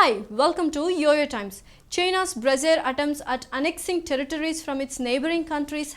Hi, welcome to YOYO Times. China's brazen attempts at annexing territories from its neighboring countries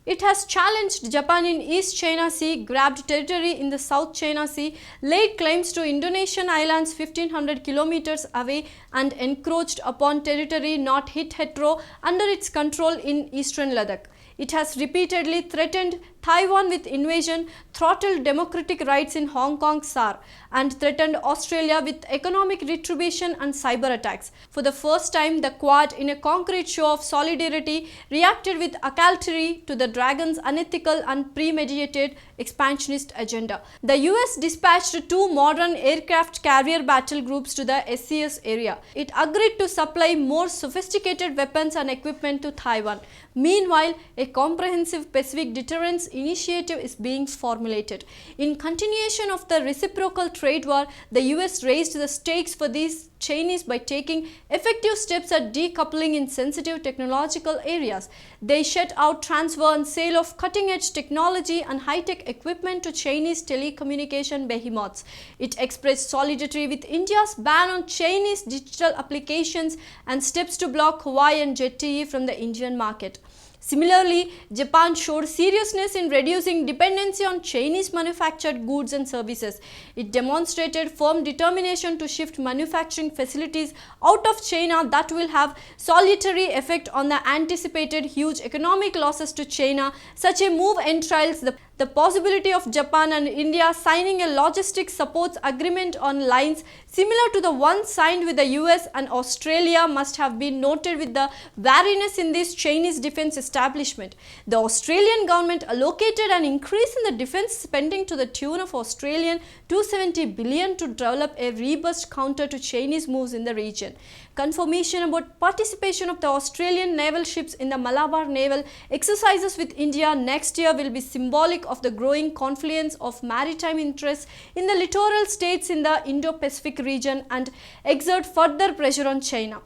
it has challenged Japan in East China Sea, grabbed territory in the South China Sea, laid claims to Indonesian islands 1500 kilometers away and encroached upon territory not hitherto under its control in eastern Ladakh. It has repeatedly threatened Taiwan with invasion, throttled democratic rights in Hong Kong SAR, and threatened Australia with economic retribution and cyber attacks. For the first time, the Quad, in a concrete show of solidarity, reacted with accalmie to the Dragon's unethical and premeditated expansionist agenda. The US dispatched 2 modern aircraft carrier battle groups to the SCS area. It agreed to supply more sophisticated weapons and equipment to Taiwan. Meanwhile, a comprehensive Pacific deterrence initiative is being formulated. In continuation of the reciprocal trade war, the US raised the stakes for these Chinese by taking effective steps at decoupling in sensitive technological areas. They shut out transfer and sale of cutting-edge technology and high-tech equipment to Chinese telecommunication behemoths. It expressed solidarity with India's ban on Chinese digital applications and steps to block Huawei and ZTE from the Indian market. Similarly, Japan showed seriousness in reducing dependency on Chinese manufactured goods and services. It demonstrated firm determination to shift manufacturing facilities out of China that will have salutary effect on the anticipated huge economic losses to China. Such a move entails the possibility of Japan and India signing a logistics support agreement on lines similar to the one signed with the US and Australia must have been noted with the wariness in this Chinese defense establishment. The Australian government allocated an increase in the defense spending to the tune of Australian 270 billion to develop a robust counter to Chinese moves in the region. Confirmation about participation of the Australian naval ships in the Malabar naval exercises with India next year will be symbolic of the growing confluence of maritime interests in the littoral states in the Indo-Pacific region and exert further pressure on China.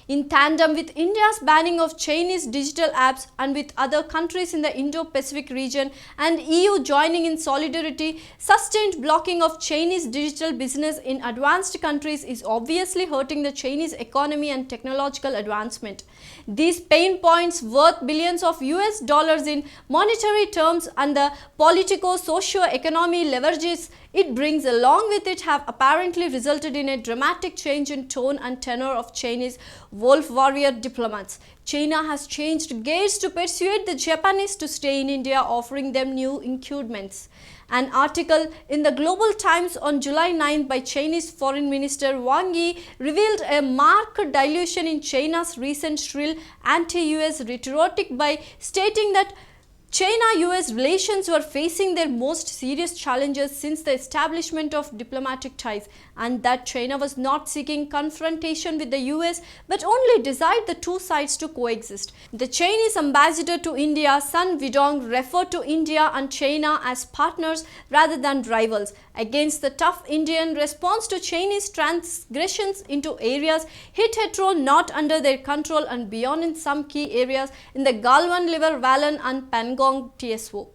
In tandem with India's banning of Chinese digital apps and with other countries in the Indo-Pacific region and EU joining in solidarity, sustained blocking of Chinese digital business in advanced countries is obviously hurting the Chinese economy and technological advancement. These pain points worth billions of US dollars in monetary terms and the politico-socio-economy leverages it brings along with it have apparently resulted in a dramatic change in tone and tenor of Chinese wolf warrior diplomats. China has changed gears to persuade the Japanese to stay in India, offering them new incumbencies. An article in the Global Times on July 9 by Chinese Foreign Minister Wang Yi revealed a marked dilution in China's recent shrill anti-US rhetoric by stating that China-US relations were facing their most serious challenges since the establishment of diplomatic ties, and that China was not seeking confrontation with the US but only desired the two sides to coexist. The Chinese ambassador to India, Sun Weidong, referred to India and China as partners rather than rivals against the tough Indian response to Chinese transgressions into areas hitherto not under their control and beyond in some key areas in the Galwan River Valley and Pangong TSO.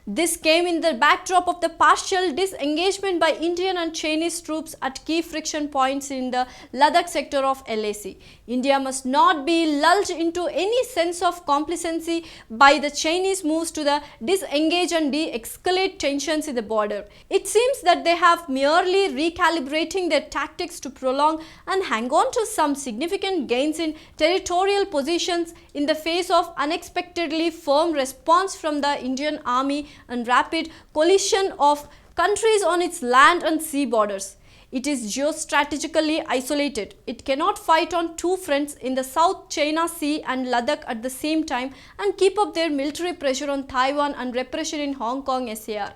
This came in the backdrop of the partial disengagement by Indian and Chinese troops at key friction points in the Ladakh sector of LAC. India must not be lulled into any sense of complacency by the Chinese moves to disengage and de-escalate tensions in the border. It seems that they have merely recalibrating their tactics to prolong and hang on to some significant gains in territorial positions in the face of unexpectedly firm response from the Indian army and rapid coalition of countries on its land and sea borders. It is geostrategically isolated. It cannot fight on two fronts in the South China Sea and Ladakh at the same time and keep up their military pressure on Taiwan and repression in Hong Kong SAR.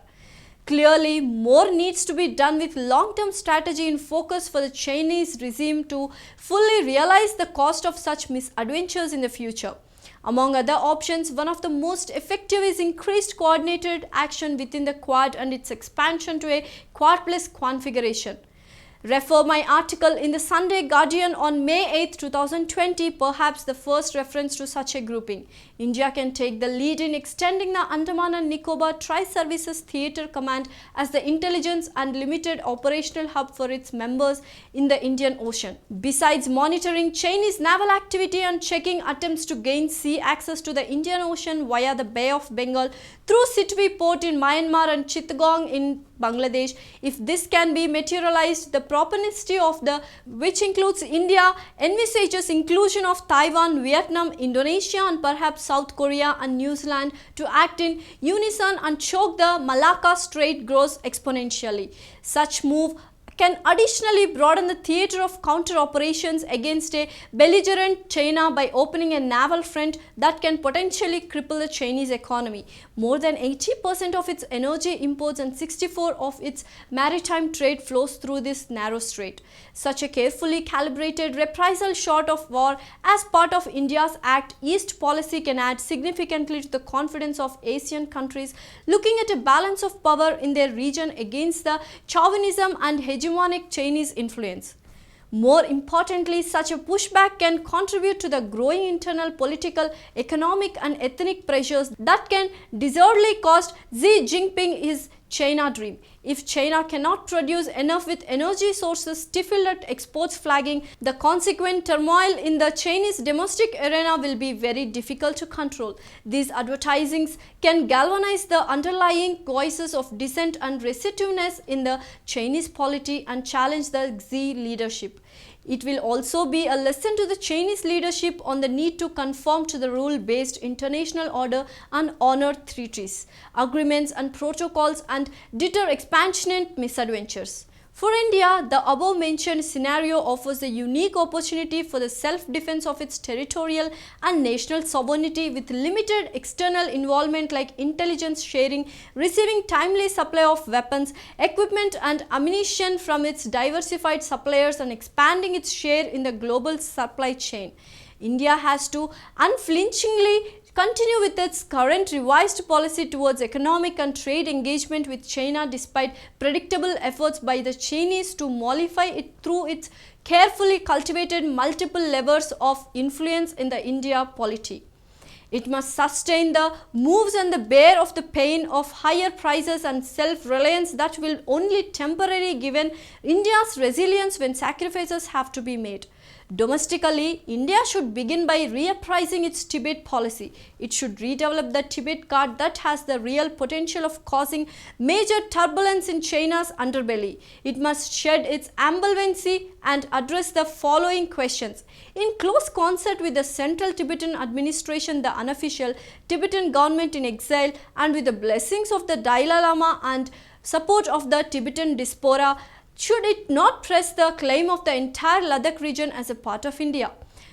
Clearly, more needs to be done with long-term strategy in focus for the Chinese regime to fully realize the cost of such misadventures in the future. Among other options, one of the most effective is increased coordinated action within the Quad and its expansion to a Quad plus configuration. Refer my article in the Sunday Guardian on May 8, 2020, perhaps the first reference to such a grouping. India can take the lead in extending the Andaman and Nicobar Tri-Services Theatre Command as the intelligence and limited operational hub for its members in the Indian Ocean. Besides monitoring Chinese naval activity and checking attempts to gain sea access to the Indian Ocean via the Bay of Bengal through Sitwe port in Myanmar and Chittagong in Bangladesh, if this can be materialized, the propensity of the, which includes India, envisages inclusion of Taiwan, Vietnam, Indonesia and perhaps South Korea and New Zealand to act in unison and choke the Malacca Strait grows exponentially. Such move can additionally broaden the theatre of counter-operations against a belligerent China by opening a naval front that can potentially cripple the Chinese economy. More than 80% of its energy imports and 64% of its maritime trade flows through this narrow strait. Such a carefully calibrated reprisal shot of war as part of India's Act East policy can add significantly to the confidence of Asian countries looking at a balance of power in their region against the chauvinism and hegemonic Chinese influence. More importantly, such a pushback can contribute to the growing internal political, economic and ethnic pressures that can deservedly cost Xi Jinping his China dream. If China cannot produce enough with energy sources stifled at exports flagging, the consequent turmoil in the Chinese domestic arena will be very difficult to control. These advertisings can galvanize the underlying voices of dissent and resistiveness in the Chinese polity and challenge the Xi leadership. It will also be a lesson to the Chinese leadership on the need to conform to the rule-based international order and honor treaties, agreements and protocols and deter expansionist misadventures. For India, the above-mentioned scenario offers a unique opportunity for the self-defense of its territorial and national sovereignty with limited external involvement like intelligence sharing, receiving timely supply of weapons, equipment and ammunition from its diversified suppliers and expanding its share in the global supply chain. India has to unflinchingly continue with its current revised policy towards economic and trade engagement with China despite predictable efforts by the Chinese to mollify it through its carefully cultivated multiple levers of influence in the India polity. It must sustain the moves and the bear of the pain of higher prices and self-reliance that will only temporarily given India's resilience when sacrifices have to be made. Domestically, India should begin by reappraising its Tibet policy. It should redevelop the Tibet card that has the real potential of causing major turbulence in China's underbelly. It must shed its ambivalency and address the following questions. In close concert with the Central Tibetan Administration, the unofficial Tibetan government in exile, and with the blessings of the Dalai Lama and support of the Tibetan diaspora, should it not press the claim of the entire Ladakh region as a part of India?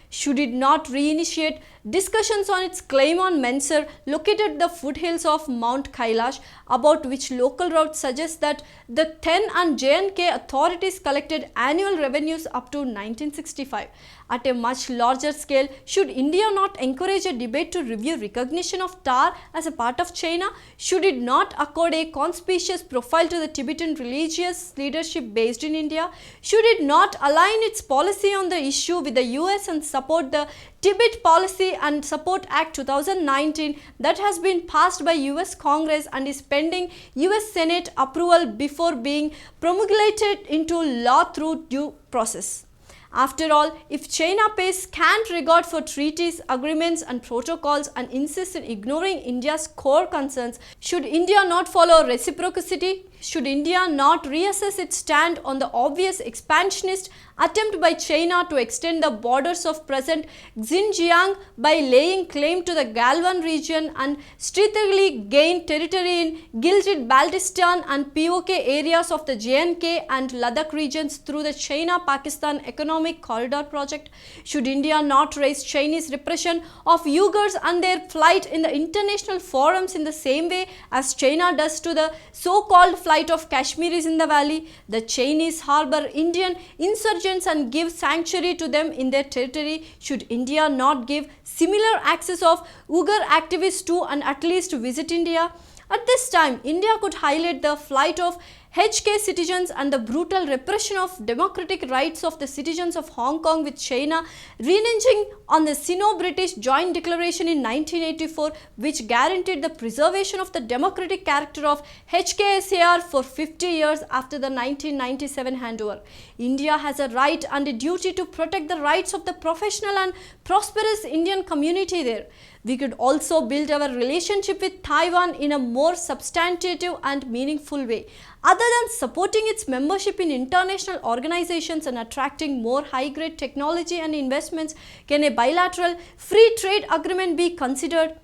Should it not reinitiate discussions on its claim on Mensar located at the foothills of Mount Kailash, about which local routes suggest that the TEN and J&K authorities collected annual revenues up to 1965. At a much larger scale, should India not encourage a debate to review recognition of Tar as a part of China? Should it not accord a conspicuous profile to the Tibetan religious leadership based in India? Should it not align its policy on the issue with the US and support the Tibet Policy and Support Act 2019 that has been passed by US Congress and is pending US Senate approval before being promulgated into law through due process? After all, if China pays scant regard for treaties, agreements and protocols and insists in ignoring India's core concerns, should India not follow reciprocity? Should India not reassess its stand on the obvious expansionist attempt by China to extend the borders of present Xinjiang by laying claim to the Galwan region and strategically gain territory in Gilgit Baltistan and POK areas of the J&K and Ladakh regions through the China-Pakistan Economic Corridor project? Should India not raise Chinese repression of Uyghurs and their flight in the international forums in the same way as China does to the so-called flight of Kashmiris in the valley? The Chinese harbor Indian insurgents and give sanctuary to them in their territory. Should India not give similar access of Uyghur activists to and at least visit India? At this time, India could highlight the flight of HK citizens and the brutal repression of democratic rights of the citizens of Hong Kong with China reneging on the Sino-British Joint Declaration in 1984, which guaranteed the preservation of the democratic character of HKSAR for 50 years after the 1997 handover. India has a right and a duty to protect the rights of the professional and prosperous Indian community there. We could also build our relationship with Taiwan in a more substantive and meaningful way. Other than supporting its membership in international organizations and attracting more high-grade technology and investments, can a bilateral free trade agreement be considered?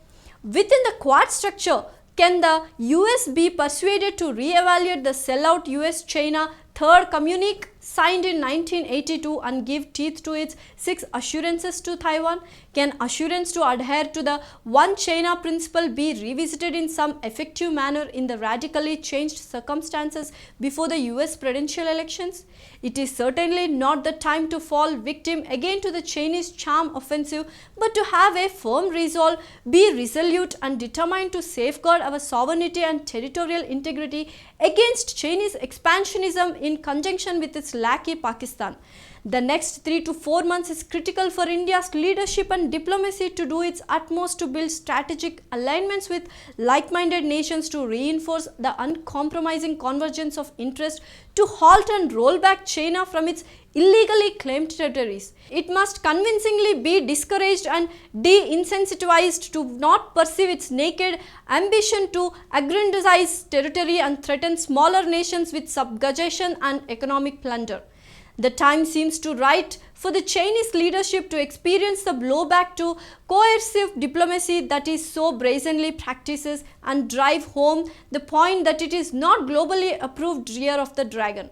Within the Quad structure, can the US be persuaded to re-evaluate the sellout US-China Third Communique signed in 1982 and give teeth to its 6 assurances to Taiwan? Can assurance to adhere to the One China principle be revisited in some effective manner in the radically changed circumstances before the US presidential elections? It is certainly not the time to fall victim again to the Chinese charm offensive, but to have a firm resolve, be resolute and determined to safeguard our sovereignty and territorial integrity against Chinese expansionism in conjunction with its lackey Pakistan. The next 3 to 4 months is critical for India's leadership and diplomacy to do its utmost to build strategic alignments with like-minded nations to reinforce the uncompromising convergence of interest to halt and roll back China from its illegally claimed territories. It must convincingly be discouraged and de-incentivized to not perceive its naked ambition to aggrandize territory and threaten smaller nations with subjugation and economic plunder. The time seems to right for the Chinese leadership to experience the blowback to coercive diplomacy that it so brazenly practices and drive home the point that it is not globally approved rear of the dragon.